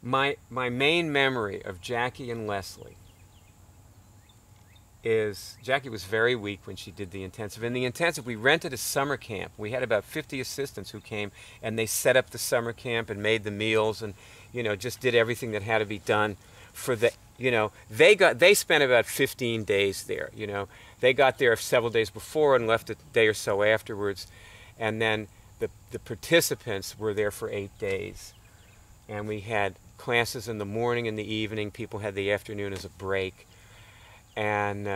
my main memory of Jackie and Leslie is Jackie was very weak when she did the intensive. In the intensive, we rented a summer camp. We had about 50 assistants who came, and they set up the summer camp and made the meals and, you know, just did everything that had to be done for the, you know, they spent about 15 days there, you know. They got there several days before and left a day or so afterwards. And then the participants were there for 8 days. And we had classes in the morning and the evening. People had the afternoon as a break. And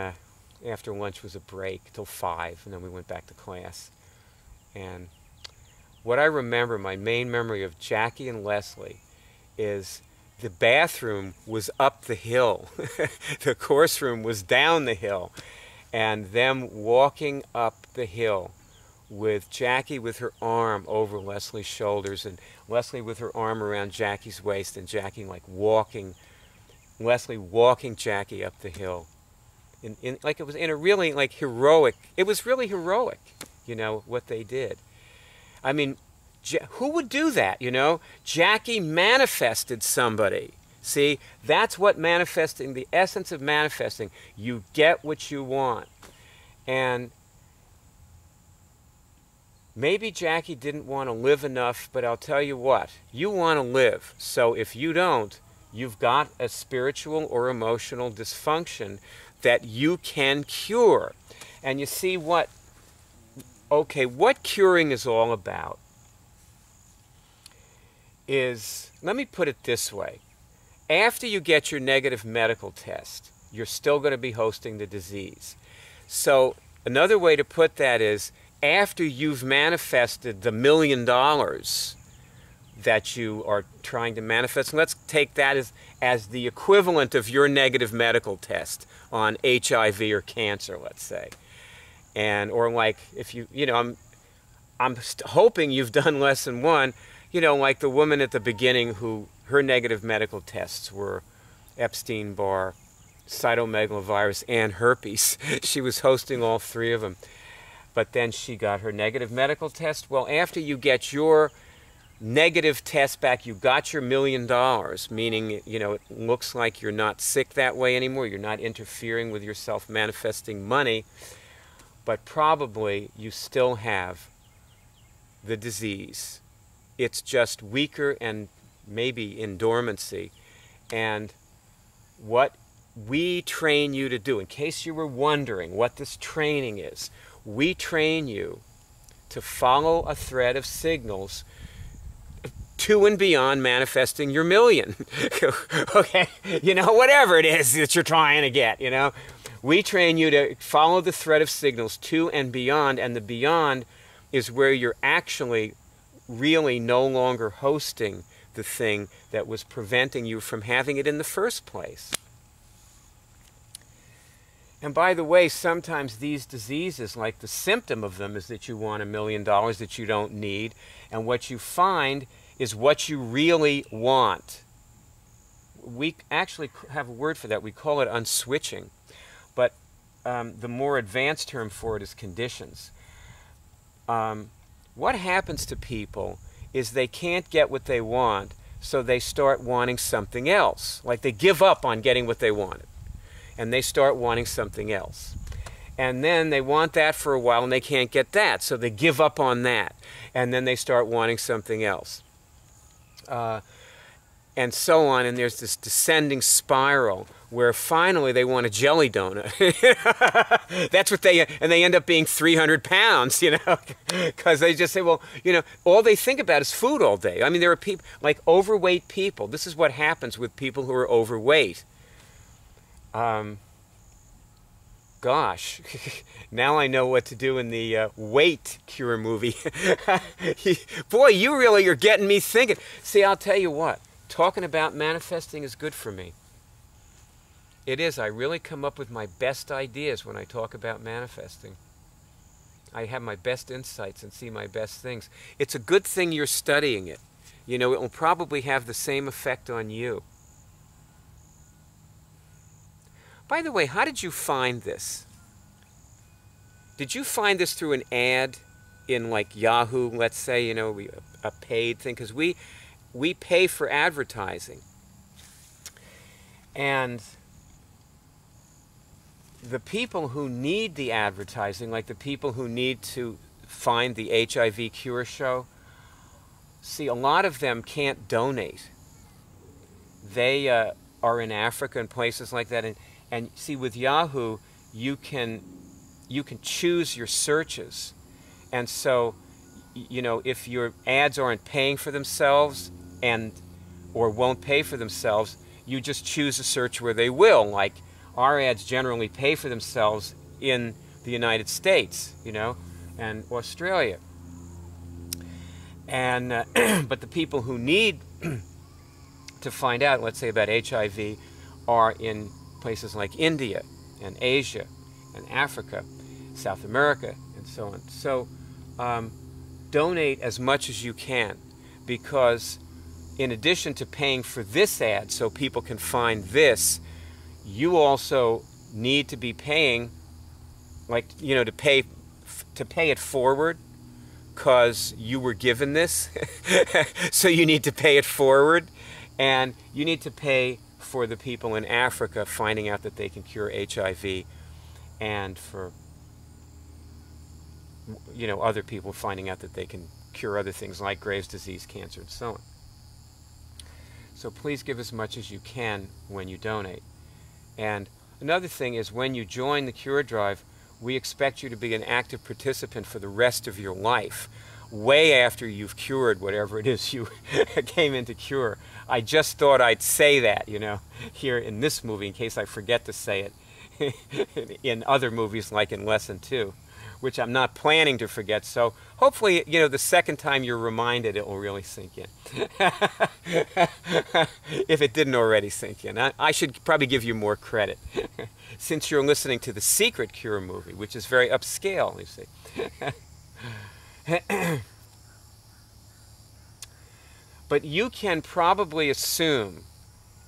after lunch was a break till 5, and then we went back to class. And what I remember, my main memory of Jackie and Leslie, is the bathroom was up the hill. The course room was down the hill. And them walking up the hill with Jackie with her arm over Leslie's shoulders, and Leslie with her arm around Jackie's waist, and Jackie like walking, Leslie walking Jackie up the hill. Like it was in a really like heroic, it was really heroic, you know, what they did. I mean, who would do that, you know? Jackie manifested somebody. See, that's what manifesting, the essence of manifesting. You get what you want. And maybe Jackie didn't want to live enough, but I'll tell you what, you want to live. So if you don't, you've got a spiritual or emotional dysfunction that you can cure. And you see what curing is all about is, let me put it this way. After you get your negative medical test, you're still going to be hosting the disease. So another way to put that is, after you've manifested the $1 million that you are trying to manifest, and let's take that as the equivalent of your negative medical test on HIV or cancer, let's say. And, or like, if you know, I'm hoping you've done lesson 1, you know, like the woman at the beginning who, her negative medical tests were Epstein-Barr, cytomegalovirus, and herpes. She was hosting all 3 of them. But then she got her negative medical test. Well, after you get your negative test back, you got your $1 million, meaning, you know, it looks like you're not sick that way anymore. You're not interfering with your self-manifesting money. But probably you still have the disease. It's just weaker and maybe in dormancy. And what we train you to do, in case you were wondering what this training is, we train you to follow a thread of signals to and beyond manifesting your $1 million. Okay, you know, whatever it is that you're trying to get, you know. We train you to follow the thread of signals to and the beyond is where you're actually really no longer hosting the thing that was preventing you from having it in the first place. And by the way, sometimes these diseases, like the symptom of them is that you want $1 million that you don't need, and what you find is what you really want. We actually have a word for that. We call it unswitching. But the more advanced term for it is conditions. What happens to people is they can't get what they want, so they start wanting something else. Like they give up on getting what they wanted, and they start wanting something else. And then they want that for a while, and they can't get that, so they give up on that. And then they start wanting something else. And so on, and there's this descending spiral where finally they want a jelly donut. That's what and they end up being 300 pounds, you know, because they just say, well, you know, all they think about is food all day. I mean, there are people, like overweight people. This is what happens with people who are overweight. Gosh, now I know what to do in the weight CureMovie. Boy, you really are getting me thinking. See, I'll tell you what. Talking about manifesting is good for me. It is. I really come up with my best ideas when I talk about manifesting. I have my best insights and see my best things. It's a good thing you're studying it. You know, it will probably have the same effect on you. By the way, how did you find this? Did you find this through an ad in like Yahoo, let's say, you know, a paid thing? Because we pay for advertising. And the people who need the advertising, like the people who need to find the HIV cure show, see, a lot of them can't donate. They are in Africa and places like that. And see, with Yahoo, you can choose your searches. And so, you know, if your ads aren't paying for themselves or won't pay for themselves, you just choose a search where they will. Like, our ads generally pay for themselves in the United States, you know, and Australia. And but the people who need to find out, let's say, about HIV are in places like India and Asia and Africa, South America, and so on. So donate as much as you can, because in addition to paying for this ad so people can find this, you also need to be paying, like, you know, to pay it forward, because you were given this. So you need to pay it forward, and you need to pay for the people in Africa finding out that they can cure HIV, and for, you know, other people finding out that they can cure other things like Graves' disease, cancer, and so on. So please give as much as you can when you donate. And another thing is, when you join the Cure Drive, we expect you to be an active participant for the rest of your life, way after you've cured whatever it is you came in to cure. I just thought I'd say that, you know, here in this movie, in case I forget to say it in other movies like in Lesson 2, which I'm not planning to forget. So hopefully, you know, the second time you're reminded, it will really sink in. If it didn't already sink in. I should probably give you more credit, since you're listening to the secret Cure movie, which is very upscale, you see. But you can probably assume,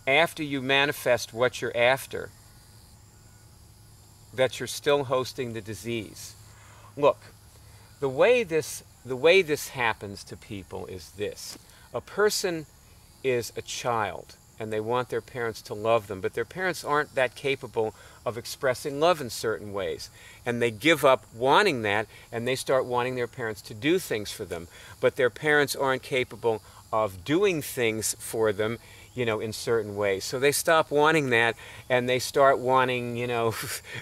after you manifest what you're after, that you're still hosting the disease. Look, the way this happens to people is this. A person is a child, and they want their parents to love them, but their parents aren't that capable of expressing love in certain ways. And they give up wanting that, and they start wanting their parents to do things for them. But their parents aren't capable of doing things for them, you know, in certain ways. So they stop wanting that, and they start wanting, you know,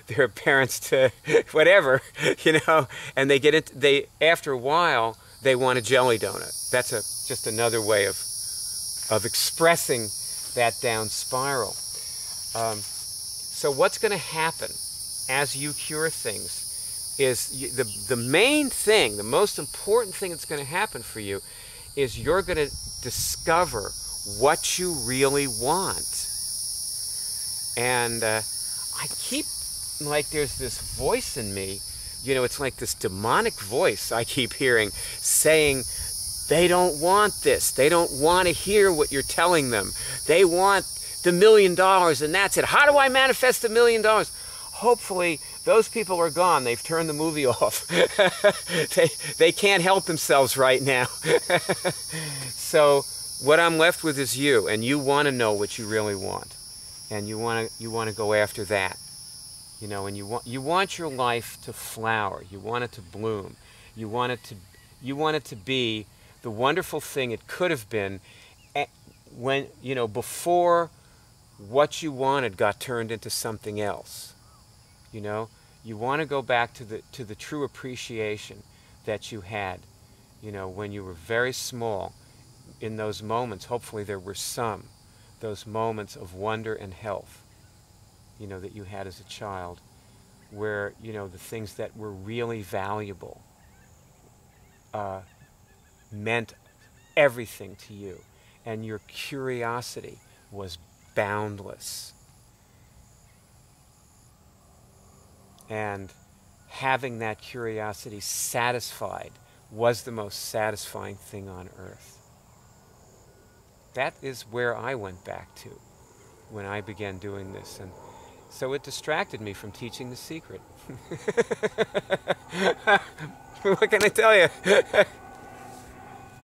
their parents to whatever, you know, and they get into, after a while, they want a jelly donut. That's just another way of expressing that down spiral. So what's going to happen as you cure things is the main thing, the most important thing that's going to happen for you is you're going to discover what you really want. And I keep, like, there's this voice in me, you know, it's like this demonic voice I keep hearing saying, they don't want this. They don't want to hear what you're telling them. They want the $1 million, and that's it. How do I manifest the $1 million? Hopefully, those people are gone. They've turned the movie off. they can't help themselves right now. So what I'm left with is you, and you want to know what you really want, and you want to go after that, you know, and you want your life to flower. You want it to bloom. You want it to be the wonderful thing it could have been, when, you know, before what you wanted got turned into something else. You know, you want to go back to the true appreciation that you had, you know, when you were very small. In those moments, hopefully there were some, those moments of wonder and health, you know, that you had as a child, where, you know, the things that were really valuable meant everything to you, and your curiosity was boundless. And having that curiosity satisfied was the most satisfying thing on earth. That is where I went back to when I began doing this. And so it distracted me from teaching the secret. What can I tell you?